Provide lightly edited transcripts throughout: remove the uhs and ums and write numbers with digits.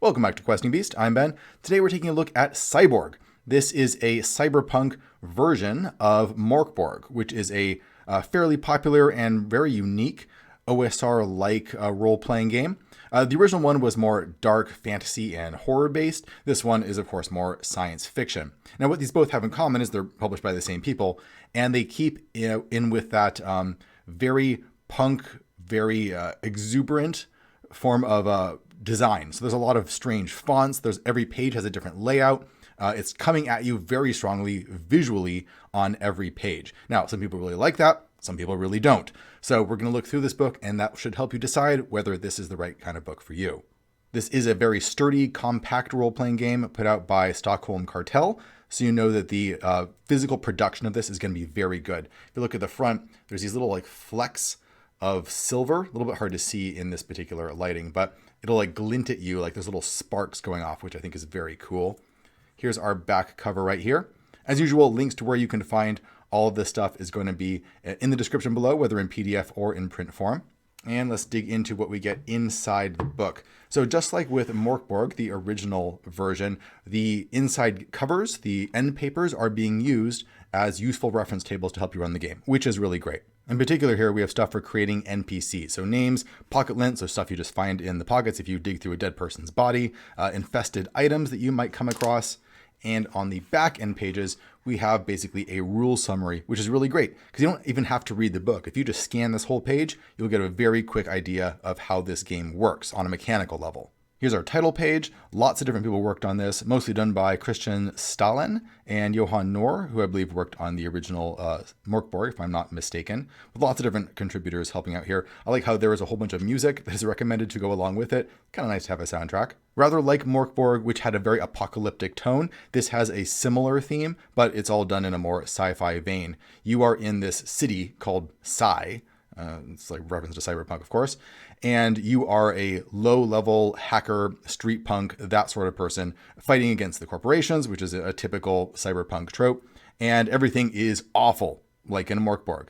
Welcome back to Questing Beast. I'm Ben. Today we're taking a look at Cyborg. This is a cyberpunk version of Morkborg, which is a fairly popular and very unique OSR-like role-playing game. The original one was more dark fantasy and horror-based. This one is, of course, more science fiction. Now, what these both have in common is they're published by the same people, and they keep in with that very punk, very exuberant form of design. So there's a lot of strange fonts. Every page has a different layout. It's coming at you very strongly visually on every page. Now, some people really like that. Some people really don't. So we're going to look through this book, and that should help you decide whether this is the right kind of book for you. This is a very sturdy, compact role-playing game put out by Stockholm Cartel. So you know that the physical production of this is going to be very good. If you look at the front, there's these little flecks of silver, a little bit hard to see in this particular lighting, but it'll glint at you like there's little sparks going off, which I think is very cool. Here's our back cover right here. As usual, links to where you can find all of this stuff is going to be in the description below, whether in PDF or in print form. And let's dig into what we get inside the book. So just like with Morkborg, the original version, the inside covers, the end papers are being used as useful reference tables to help you run the game, which is really great. In particular here, we have stuff for creating NPCs. So names, pocket lint, so stuff you just find in the pockets if you dig through a dead person's body, infested items that you might come across. And on the back end pages, we have basically a rule summary, which is really great because you don't even have to read the book. If you just scan this whole page, you'll get a very quick idea of how this game works on a mechanical level. Here's our title page. Lots of different people worked on this, mostly done by Christian Stalin and Johan Nohr, who I believe worked on the original Morkborg, if I'm not mistaken, with lots of different contributors helping out here. I like how there is a whole bunch of music that is recommended to go along with it. Kind of nice to have a soundtrack. Rather like Morkborg, which had a very apocalyptic tone, this has a similar theme, but it's all done in a more sci-fi vein. You are in this city called Psy. It's like reference to cyberpunk, of course. And you are a low-level hacker, street punk, that sort of person fighting against the corporations, which is a typical cyberpunk trope. And everything is awful, like in Morkborg.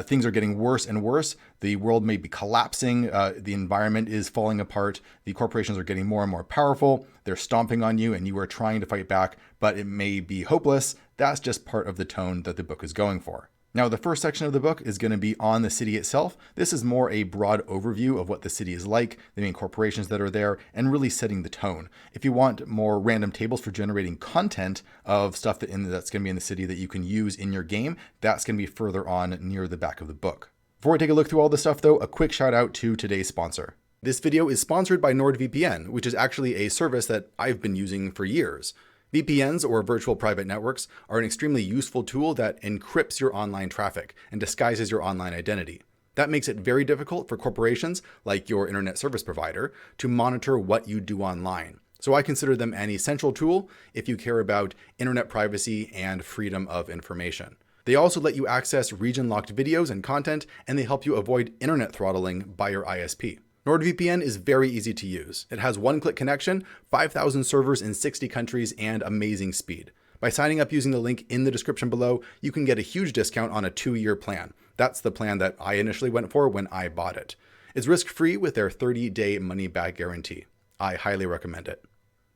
Things are getting worse and worse. The world may be collapsing. The environment is falling apart. The corporations are getting more and more powerful. They're stomping on you, and you are trying to fight back, but it may be hopeless. That's just part of the tone that the book is going for. Now, the first section of the book is going to be on the city itself. This is more a broad overview of what the city is like, the main corporations that are there, and really setting the tone. If you want more random tables for generating content of stuff that's going to be in the city that you can use in your game, that's going to be further on near the back of the book. Before I take a look through all this stuff, though, a quick shout out to today's sponsor. This video is sponsored by NordVPN, which is actually a service that I've been using for years. VPNs, or virtual private networks, are an extremely useful tool that encrypts your online traffic and disguises your online identity. That makes it very difficult for corporations, like your internet service provider, to monitor what you do online. So I consider them an essential tool if you care about internet privacy and freedom of information. They also let you access region-locked videos and content, and they help you avoid internet throttling by your ISP. NordVPN is very easy to use. It has one-click connection, 5,000 servers in 60 countries, and amazing speed. By signing up using the link in the description below, you can get a huge discount on a 2-year plan. That's the plan that I initially went for when I bought it. It's risk-free with their 30-day money-back guarantee. I highly recommend it.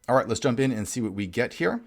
All right, let's jump in and see what we get here.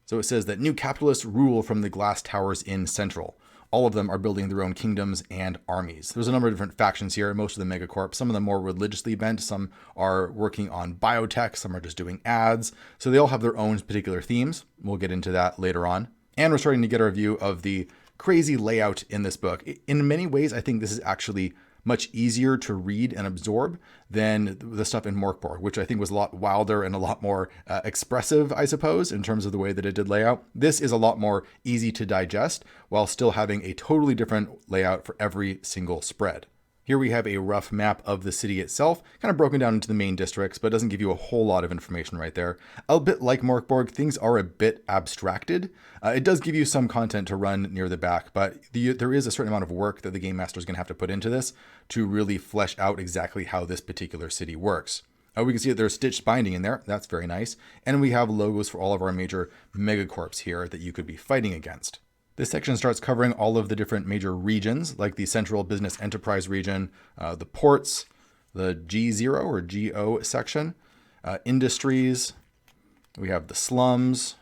So it says that new capitalists rule from the glass towers in Central. All of them are building their own kingdoms and armies. There's a number of different factions here, most of the megacorp, some of them more religiously bent, some are working on biotech, some are just doing ads. So they all have their own particular themes. We'll get into that later on. And we're starting to get our view of the crazy layout in this book. In many ways, I think this is actually much easier to read and absorb than the stuff in Morkborg, which I think was a lot wilder and a lot more expressive, I suppose, in terms of the way that it did layout. This is a lot more easy to digest while still having a totally different layout for every single spread. Here we have a rough map of the city itself, kind of broken down into the main districts, but doesn't give you a whole lot of information right there. A bit like Morkborg, things are a bit abstracted. It does give you some content to run near the back, but there is a certain amount of work that the game master is going to have to put into this to really flesh out exactly how this particular city works. We can see that there's stitched binding in there. That's very nice. And we have logos for all of our major megacorps here that you could be fighting against. This section starts covering all of the different major regions, like the Central Business Enterprise region, the ports, the G0 or GO section, industries. We have the slums,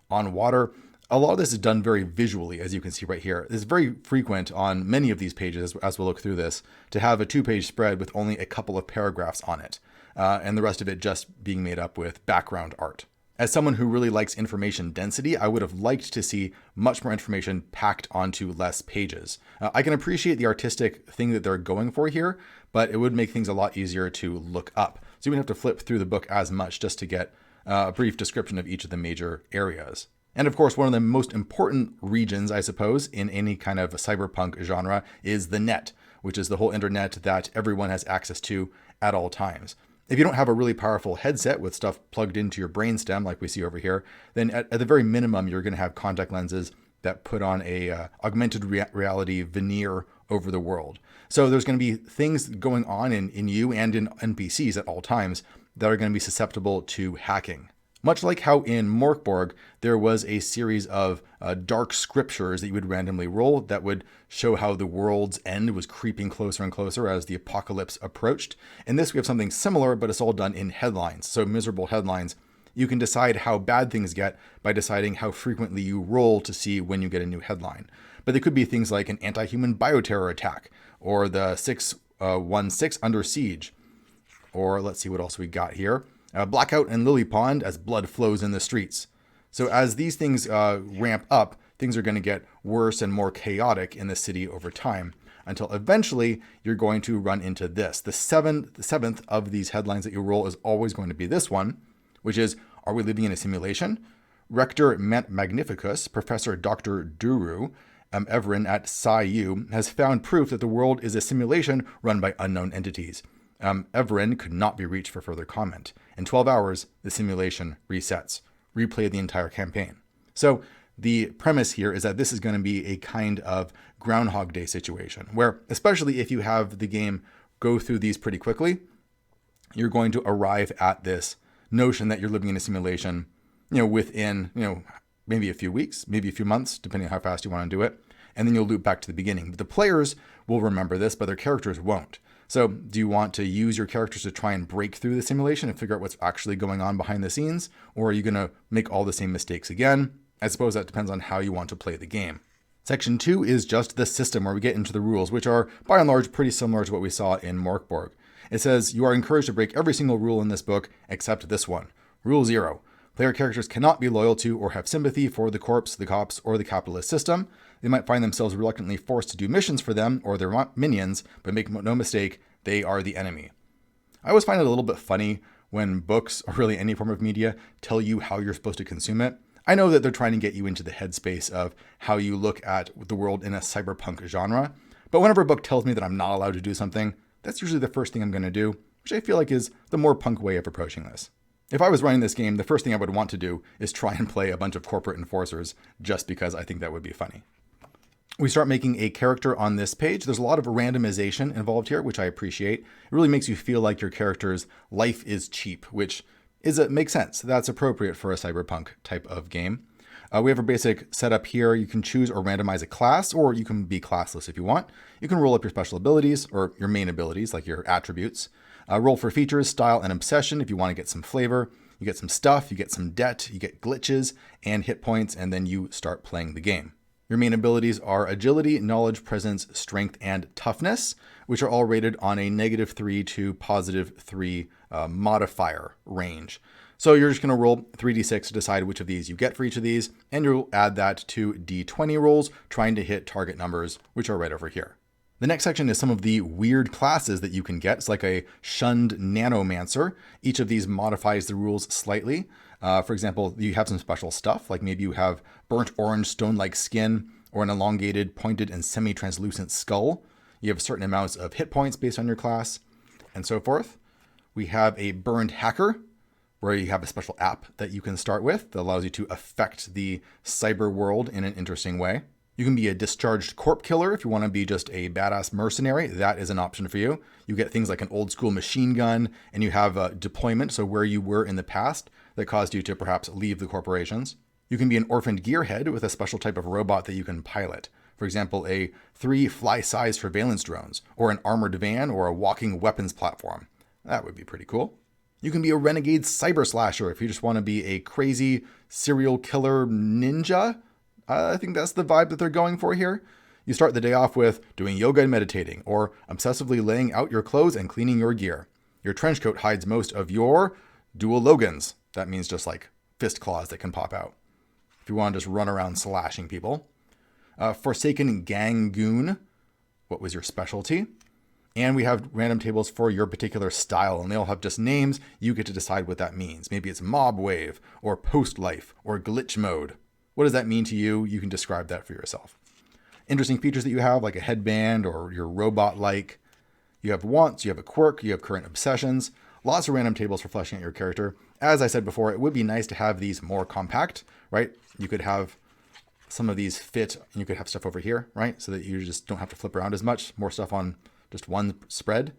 on water. A lot of this is done very visually, as you can see right here. It's very frequent on many of these pages, as we'll look through this, to have a 2-page spread with only a couple of paragraphs on it, and the rest of it just being made up with background art. As someone who really likes information density, I would have liked to see much more information packed onto less pages. I can appreciate the artistic thing that they're going for here, but it would make things a lot easier to look up. So you wouldn't have to flip through the book as much just to get a brief description of each of the major areas. And of course, one of the most important regions, I suppose, in any kind of cyberpunk genre is the net, which is the whole internet that everyone has access to at all times. If you don't have a really powerful headset with stuff plugged into your brainstem, like we see over here, then at the very minimum, you're going to have contact lenses that put on a augmented reality veneer over the world. So there's going to be things going on in you and in NPCs at all times that are going to be susceptible to hacking. Much like how in Morkborg, there was a series of dark scriptures that you would randomly roll that would show how the world's end was creeping closer and closer as the apocalypse approached. In this, we have something similar, but it's all done in headlines. So miserable headlines. You can decide how bad things get by deciding how frequently you roll to see when you get a new headline. But they could be things like an anti-human bioterror attack, or the 616 under siege, or let's see what else we got here. Blackout and Lily Pond as blood flows in the streets. So as these things ramp up, things are going to get worse and more chaotic in the city over time, until eventually you're going to run into this. The seventh of these headlines that you roll is always going to be this one, which is, are we living in a simulation? Rector Magnificus, Professor Dr. Duru Everin at SciU, has found proof that the world is a simulation run by unknown entities. Everin could not be reached for further comment. In 12 hours, the simulation resets. Replay the entire campaign. So the premise here is that this is going to be a kind of Groundhog Day situation, where especially if you have the game go through these pretty quickly, you're going to arrive at this notion that you're living in a simulation, within, maybe a few weeks, maybe a few months, depending on how fast you want to do it. And then you'll loop back to the beginning. But the players will remember this, but their characters won't. So do you want to use your characters to try and break through the simulation and figure out what's actually going on behind the scenes? Or are you going to make all the same mistakes again? I suppose that depends on how you want to play the game. Section 2 is just the system, where we get into the rules, which are by and large pretty similar to what we saw in Morkborg. It says you are encouraged to break every single rule in this book except this one. Rule 0. Player characters cannot be loyal to or have sympathy for the corpse, the cops, or the capitalist system. They might find themselves reluctantly forced to do missions for them or their minions, but make no mistake, they are the enemy. I always find it a little bit funny when books, or really any form of media, tell you how you're supposed to consume it. I know that they're trying to get you into the headspace of how you look at the world in a cyberpunk genre, but whenever a book tells me that I'm not allowed to do something, that's usually the first thing I'm going to do, which I feel like is the more punk way of approaching this. If I was running this game, the first thing I would want to do is try and play a bunch of corporate enforcers, just because I think that would be funny. We start making a character on this page. There's a lot of randomization involved here, which I appreciate. It really makes you feel like your character's life is cheap, which makes sense. That's appropriate for a cyberpunk type of game. We have a basic setup here. You can choose or randomize a class, or you can be classless if you want. You can roll up your special abilities, or your main abilities, like your attributes. Roll for features, style, and obsession if you want to get some flavor. You get some stuff, you get some debt, you get glitches and hit points, and then you start playing the game. Your main abilities are agility, knowledge, presence, strength, and toughness, which are all rated on a -3 to +3 modifier range. So you're just going to roll 3d6 to decide which of these you get for each of these, and you'll add that to d20 rolls, trying to hit target numbers, which are right over here. The next section is some of the weird classes that you can get. It's like a shunned nanomancer. Each of these modifies the rules slightly. For example, you have some special stuff, like maybe you have burnt orange stone-like skin, or an elongated, pointed, and semi-translucent skull. You have certain amounts of hit points based on your class, and so forth. We have a burned hacker, where you have a special app that you can start with that allows you to affect the cyber world in an interesting way. You can be a discharged corp killer if you want to be just a badass mercenary. That is an option for you. You get things like an old school machine gun, and you have a deployment, so where you were in the past, that caused you to perhaps leave the corporations. You can be an orphaned gearhead with a special type of robot that you can pilot. For example, a 3 fly-sized surveillance drones, or an armored van, or a walking weapons platform. That would be pretty cool. You can be a renegade cyber slasher if you just want to be a crazy serial killer ninja. I think that's the vibe that they're going for here. You start the day off with doing yoga and meditating, or obsessively laying out your clothes and cleaning your gear. Your trench coat hides most of your dual logans. That means just like fist claws that can pop out. If you want to just run around slashing people. Forsaken Gangoon. What was your specialty? And we have random tables for your particular style, and they all have just names. You get to decide what that means. Maybe it's mob wave, or post life, or glitch mode. What does that mean to you? You can describe that for yourself. Interesting features that you have, like a headband or your robot-like. You have wants, you have a quirk, you have current obsessions. Lots of random tables for fleshing out your character. As I said before, it would be nice to have these more compact, right? You could have some of these fit, and you could have stuff over here, right? So that you just don't have to flip around as much. More stuff on just one spread.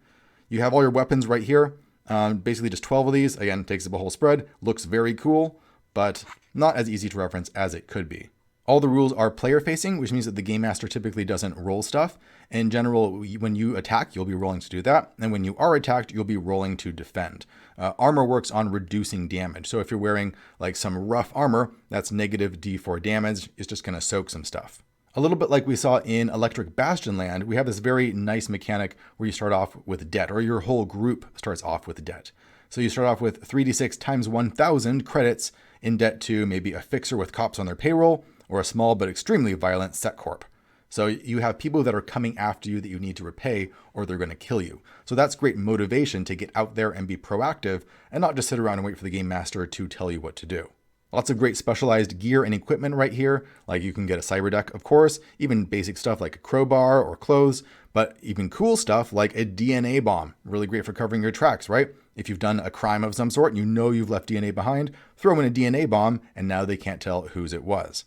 You have all your weapons right here. Basically just 12 of these. Again, takes up a whole spread. Looks very cool, but not as easy to reference as it could be. All the rules are player facing, which means that the game master typically doesn't roll stuff. In general, when you attack, you'll be rolling to do that. And when you are attacked, you'll be rolling to defend. Armor works on reducing damage. So if you're wearing like some rough armor, that's negative D4 damage. It's just going to soak some stuff. A little bit like we saw in Electric Bastion Land, we have this very nice mechanic where you start off with debt, or your whole group starts off with debt. So you start off with 3d6 times 1,000 credits in debt to maybe a fixer with cops on their payroll, or a small but extremely violent set corp. So you have people that are coming after you that you need to repay, or they're going to kill you. So that's great motivation to get out there and be proactive, and not just sit around and wait for the game master to tell you what to do. Lots of great specialized gear and equipment right here. Like you can get a cyber deck, of course, even basic stuff like a crowbar or clothes, but even cool stuff like a DNA bomb. Really great for covering your tracks, right? If you've done a crime of some sort and you know you've left DNA behind, throw in a DNA bomb and now they can't tell whose it was.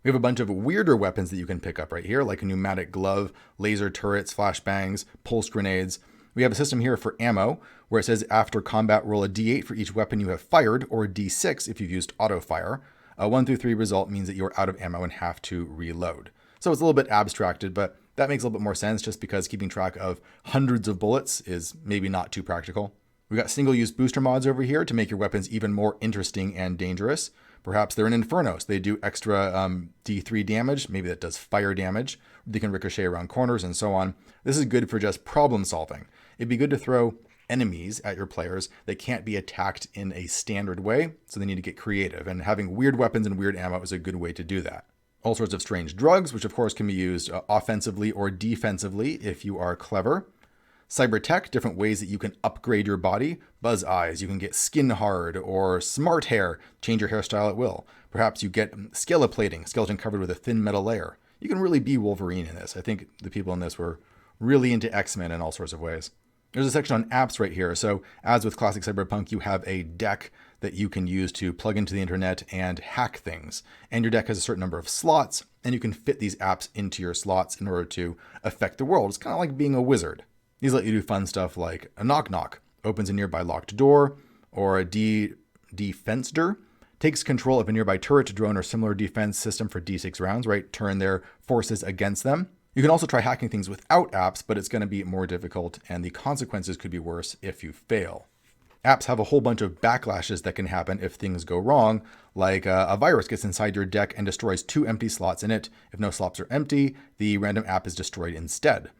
We have a bunch of weirder weapons that you can pick up right here, like a pneumatic glove, laser turrets, flashbangs, pulse grenades. We have a system here for ammo, where it says after combat roll a d8 for each weapon you have fired, or a d6 if you've used auto fire. A 1 through 3 result means that you're out of ammo and have to reload. So it's a little bit abstracted, but that makes a little bit more sense just because keeping track of hundreds of bullets is maybe not too practical. We've got single-use booster mods over here to make your weapons even more interesting and dangerous. Perhaps they're an Inferno, so they do extra D3 damage. Maybe that does fire damage. They can ricochet around corners and so on. This is good for just problem solving. It'd be good to throw enemies at your players that can't be attacked in a standard way, so they need to get creative. And having weird weapons and weird ammo is a good way to do that. All sorts of strange drugs, which of course can be used offensively or defensively if you are clever. Cyber tech, different ways that you can upgrade your body. Buzz eyes, you can get skin hard, or smart hair, change your hairstyle at will. Perhaps you get skeleplating, skeleton covered with a thin metal layer. You can really be Wolverine in this. I think the people in this were really into X-Men in all sorts of ways. There's a section on apps right here. So as with classic cyberpunk, you have a deck that you can use to plug into the internet and hack things. And your deck has a certain number of slots, and you can fit these apps into your slots in order to affect the world. It's kind of like being a wizard. These let you do fun stuff like a knock-knock, opens a nearby locked door, or a defenster, takes control of a nearby turret, drone, or similar defense system for D6 rounds, right? Turn their forces against them. You can also try hacking things without apps, but it's going to be more difficult, and the consequences could be worse if you fail. Apps have a whole bunch of backlashes that can happen if things go wrong, like a virus gets inside your deck and destroys 2 empty slots in it. If no slots are empty, the random app is destroyed instead.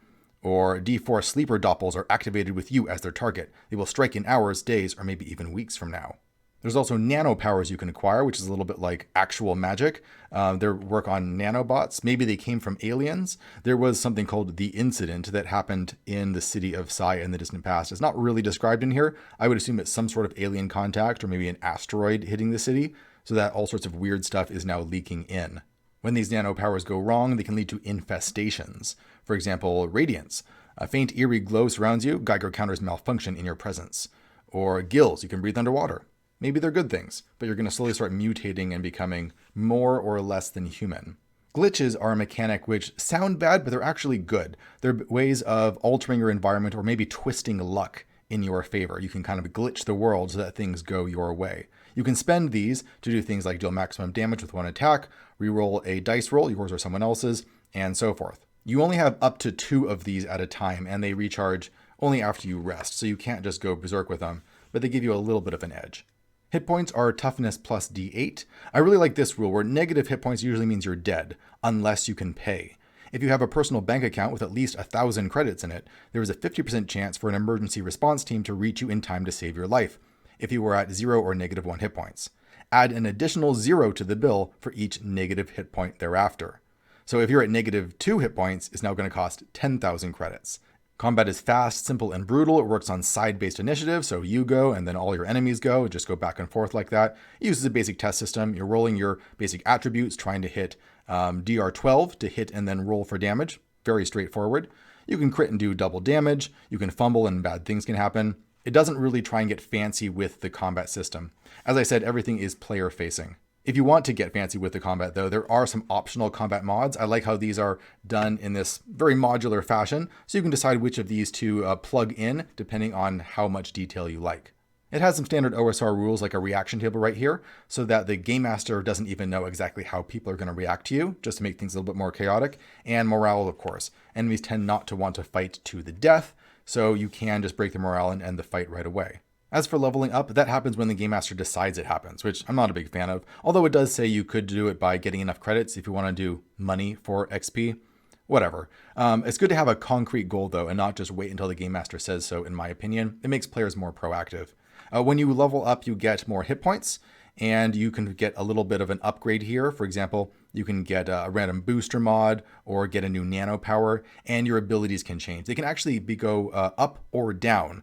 Or D4 sleeper doppels are activated with you as their target. They will strike in hours, days, or maybe even weeks from now. There's also nano powers you can acquire, which is a little bit like actual magic. They work on nanobots. Maybe they came from aliens. There was something called the Incident that happened in the city of Psi in the distant past. It's not really described in here. I would assume it's some sort of alien contact or maybe an asteroid hitting the city, so that all sorts of weird stuff is now leaking in. When these nano powers go wrong, they can lead to infestations. For example, radiance. A faint eerie glow surrounds you. Geiger counters malfunction in your presence. Or gills. You can breathe underwater. Maybe they're good things, but you're going to slowly start mutating and becoming more or less than human. Glitches are a mechanic which sound bad, but they're actually good. They're ways of altering your environment or maybe twisting luck in your favor. You can kind of glitch the world so that things go your way. You can spend these to do things like deal maximum damage with one attack, reroll a dice roll, yours or someone else's, and so forth. You only have up to 2 of these at a time, and they recharge only after you rest, so you can't just go berserk with them. but they give you a little bit of an edge. Hit points are toughness plus D8. I really like this rule where negative hit points usually means you're dead, unless you can pay. If you have a personal bank account with at least 1,000 credits in it, there is a 50% chance for an emergency response team to reach you in time to save your life, if you were at 0 or -1 hit points. Add an additional 0 to the bill for each negative hit point thereafter. So if you're at -2 hit points, it's now going to cost 10,000 credits. Combat is fast, simple, and brutal. It works on side-based initiative, so you go and then all your enemies go. Just go back and forth like that. It uses a basic test system. You're rolling your basic attributes, trying to hit DR12 to hit and then roll for damage. Very straightforward. You can crit and do double damage. You can fumble and bad things can happen. It doesn't really try and get fancy with the combat system. As I said, everything is player-facing. If you want to get fancy with the combat, though, there are some optional combat mods. I like how these are done in this very modular fashion, so you can decide which of these to plug in depending on how much detail you like. It has some standard OSR rules like a reaction table right here, so that the game master doesn't even know exactly how people are going to react to you, just to make things a little bit more chaotic. And morale, of course. Enemies tend not to want to fight to the death, so you can just break the morale and end the fight right away. As for leveling up, that happens when the Game Master decides it happens, which I'm not a big fan of, although it does say you could do it by getting enough credits if you want to do money for XP. Whatever. It's good to have a concrete goal, though, and not just wait until the Game Master says so, in my opinion. It makes players more proactive. When you level up, you get more hit points, and you can get a little bit of an upgrade here. For example, you can get a random booster mod or get a new nano power, and your abilities can change. They can actually go up or down.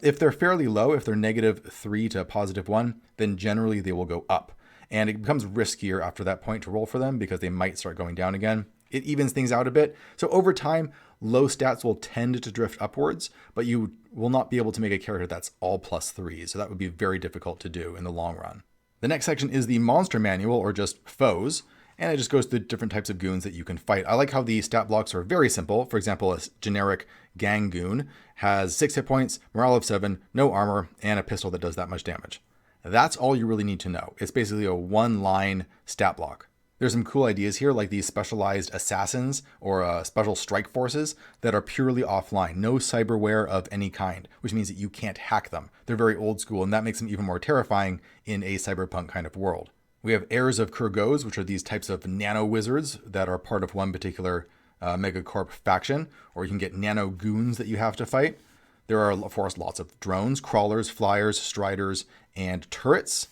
If they're fairly low, if they're -3 to +1, then generally they will go up. And it becomes riskier after that point to roll for them because they might start going down again. It evens things out a bit. So over time, low stats will tend to drift upwards, but you will not be able to make a character that's all +3. So that would be very difficult to do in the long run. The next section is the monster manual, or just foes, and it just goes through different types of goons that you can fight. I like how the stat blocks are very simple. For example, a generic gang goon has 6 hit points, morale of 7, no armor, and a pistol that does that much damage. That's all you really need to know. It's basically a one-line stat block. There's some cool ideas here, like these specialized assassins or special strike forces that are purely offline, no cyberware of any kind, which means that you can't hack them. They're very old school, and that makes them even more terrifying in a cyberpunk kind of world. We have heirs of Kurgos, which are these types of nano wizards that are part of one particular megacorp faction, or you can get nano goons that you have to fight. There are, of course, lots of drones, crawlers, flyers, striders, and turrets.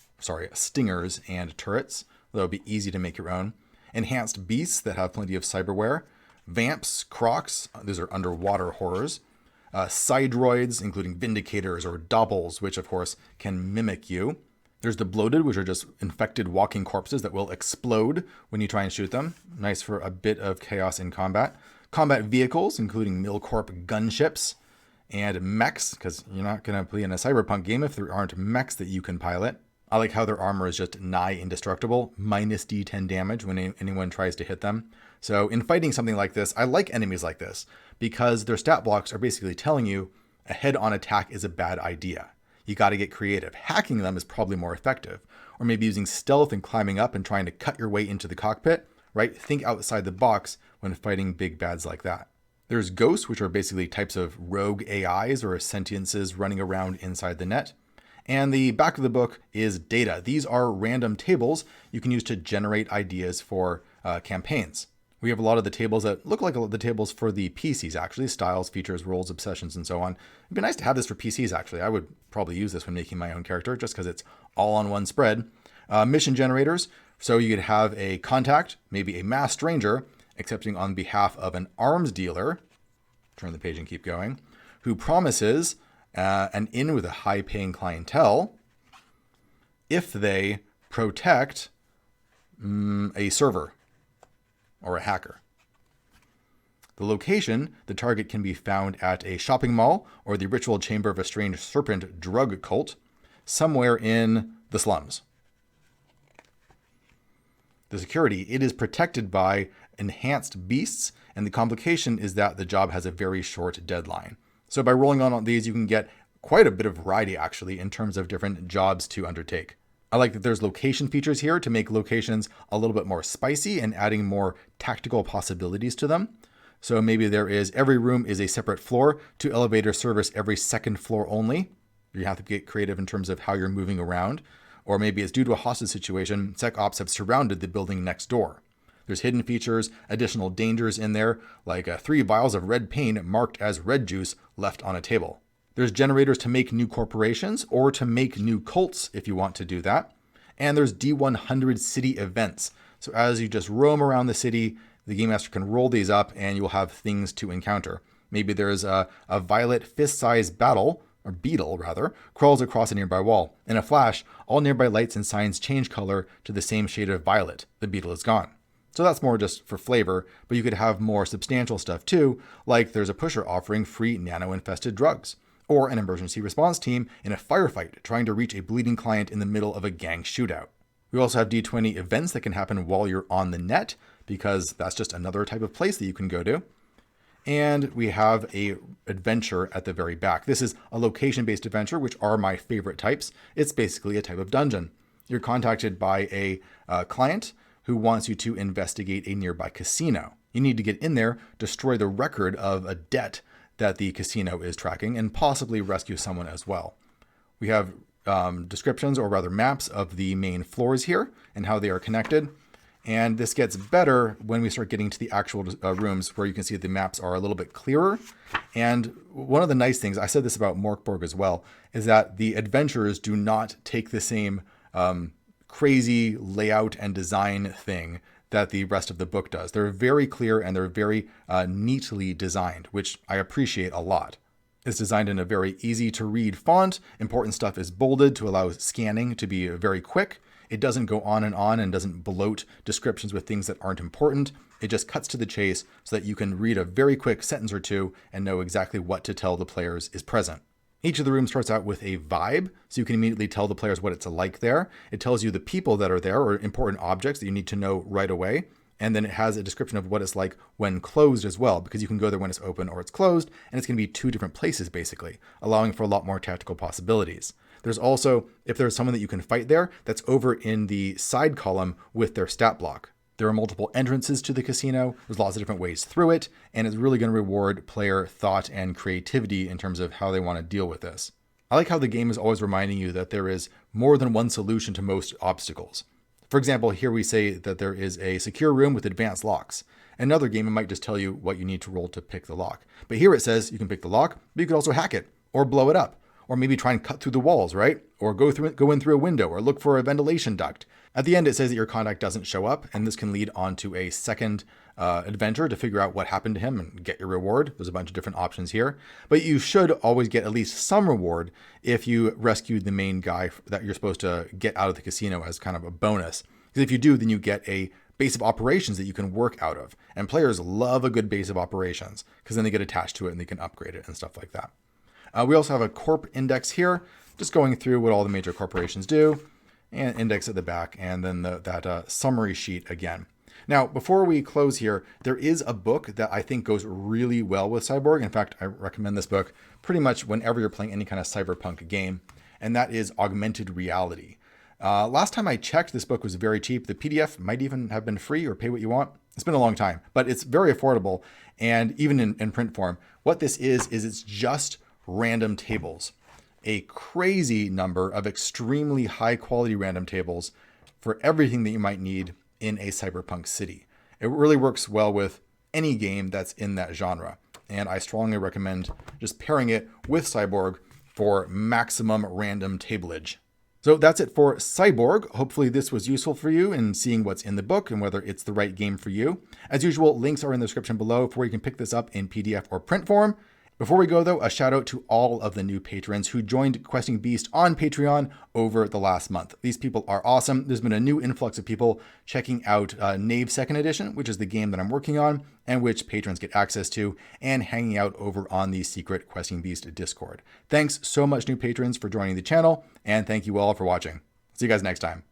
Stingers and turrets. That'll be easy to make your own. Enhanced beasts that have plenty of cyberware. Vamps, crocs, those are underwater horrors. Sidroids, including vindicators or doubles, which of course can mimic you. There's the bloated, which are just infected walking corpses that will explode when you try and shoot them. Nice for a bit of chaos in combat. Combat vehicles, including Milcorp gunships. And mechs, because you're not going to play in a cyberpunk game if there aren't mechs that you can pilot. I like how their armor is just nigh indestructible, -D10 damage when anyone tries to hit them. So in fighting something like this, I like enemies like this because their stat blocks are basically telling you a head-on attack is a bad idea. You got to get creative. Hacking them is probably more effective. Or maybe using stealth and climbing up and trying to cut your way into the cockpit, right? Think outside the box when fighting big bads like that. There's ghosts, which are basically types of rogue AIs or sentiences running around inside the net. And the back of the book is data. These are random tables you can use to generate ideas for campaigns. We have a lot of the tables that look like the tables for the PCs, actually. Styles, features, roles, obsessions, and so on. It'd be nice to have this for PCs, actually. I would probably use this when making my own character, just because it's all on one spread. Mission generators. So you could have a contact, maybe a masked stranger, accepting on behalf of an arms dealer, turn the page and keep going, who promises an inn with a high-paying clientele if they protect a server or a hacker. The location, the target can be found at a shopping mall or the ritual chamber of a strange serpent drug cult somewhere in the slums. The security, it is protected by enhanced beasts, and the complication is that the job has a very short deadline. So by rolling on these, you can get quite a bit of variety, actually, in terms of different jobs to undertake. I like that there's location features here to make locations a little bit more spicy and adding more tactical possibilities to them. So maybe there is every room is a separate floor to elevator service every second floor only. You have to get creative in terms of how you're moving around. Or maybe it's due to a hostage situation, Sec Ops have surrounded the building next door. There's hidden features, additional dangers in there, like 3 vials of red paint marked as red juice left on a table. There's generators to make new corporations or to make new cults if you want to do that. And there's D100 city events. So as you just roam around the city, the Game Master can roll these up and you'll have things to encounter. Maybe there's a violet fist-sized beetle crawls across a nearby wall. In a flash, all nearby lights and signs change color to the same shade of violet. The beetle is gone. So that's more just for flavor, but you could have more substantial stuff too, like there's a pusher offering free nano-infested drugs, or an emergency response team in a firefight trying to reach a bleeding client in the middle of a gang shootout. We also have D20 events that can happen while you're on the net, because that's just another type of place that you can go to. And we have a adventure at the very back. This is a location-based adventure, which are my favorite types. It's basically a type of dungeon. You're contacted by a client who wants you to investigate a nearby casino. You need to get in there, destroy the record of a debt that the casino is tracking, and possibly rescue someone as well. We have descriptions, or rather maps, of the main floors here and how they are connected. And this gets better when we start getting to the actual rooms, where you can see the maps are a little bit clearer. And one of the nice things, I said this about Morkborg as well, is that the adventurers do not take the same crazy layout and design thing that the rest of the book does. They're very clear and they're very neatly designed, which I appreciate a lot. It's designed in a very easy to read font. Important stuff is bolded to allow scanning to be very quick. It doesn't go on and doesn't bloat descriptions with things that aren't important. It just cuts to the chase so that you can read a very quick sentence or two and know exactly what to tell the players is present. Each of the rooms starts out with a vibe, so you can immediately tell the players what it's like there. It tells you the people that are there, or important objects that you need to know right away. And then it has a description of what it's like when closed as well, because you can go there when it's open or it's closed, and it's going to be 2 different places basically, allowing for a lot more tactical possibilities. There's also, if there's someone that you can fight there, that's over in the side column with their stat block. There are multiple entrances to the casino. There's lots of different ways through it, and it's really going to reward player thought and creativity in terms of how they want to deal with this. I like how the game is always reminding you that there is more than one solution to most obstacles. For example, here we say that there is a secure room with advanced locks. In another game, it might just tell you what you need to roll to pick the lock. But here it says you can pick the lock, but you could also hack it, or blow it up, or maybe try and cut through the walls, right? Or go in through a window, or look for a ventilation duct. At the end, it says that your contact doesn't show up, and this can lead on to a second adventure to figure out what happened to him and get your reward. There's a bunch of different options here, but you should always get at least some reward if you rescued the main guy that you're supposed to get out of the casino as kind of a bonus. Because if you do, then you get a base of operations that you can work out of. And players love a good base of operations because then they get attached to it and they can upgrade it and stuff like that. We also have a corp index here, just going through what all the major corporations do, and index at the back, and then that summary sheet again. Now, before we close here, there is a book that I think goes really well with Cyborg. In fact, I recommend this book pretty much whenever you're playing any kind of cyberpunk game, and that is Augmented Reality. Last time I checked, this book was very cheap. The PDF might even have been free or pay what you want. It's been a long time, but it's very affordable, and even in print form. What this is it's just random tables. A crazy number of extremely high quality random tables for everything that you might need in a cyberpunk city. It really works well with any game that's in that genre. And I strongly recommend just pairing it with Cyborg for maximum random tableage. So that's it for Cyborg. Hopefully this was useful for you in seeing what's in the book and whether it's the right game for you. As usual, links are in the description below for where you can pick this up in PDF or print form. Before we go, though, a shout out to all of the new patrons who joined Questing Beast on Patreon over the last month. These people are awesome. There's been a new influx of people checking out Knave 2nd Edition, which is the game that I'm working on and which patrons get access to, and hanging out over on the secret Questing Beast Discord. Thanks so much, new patrons, for joining the channel, and thank you all for watching. See you guys next time.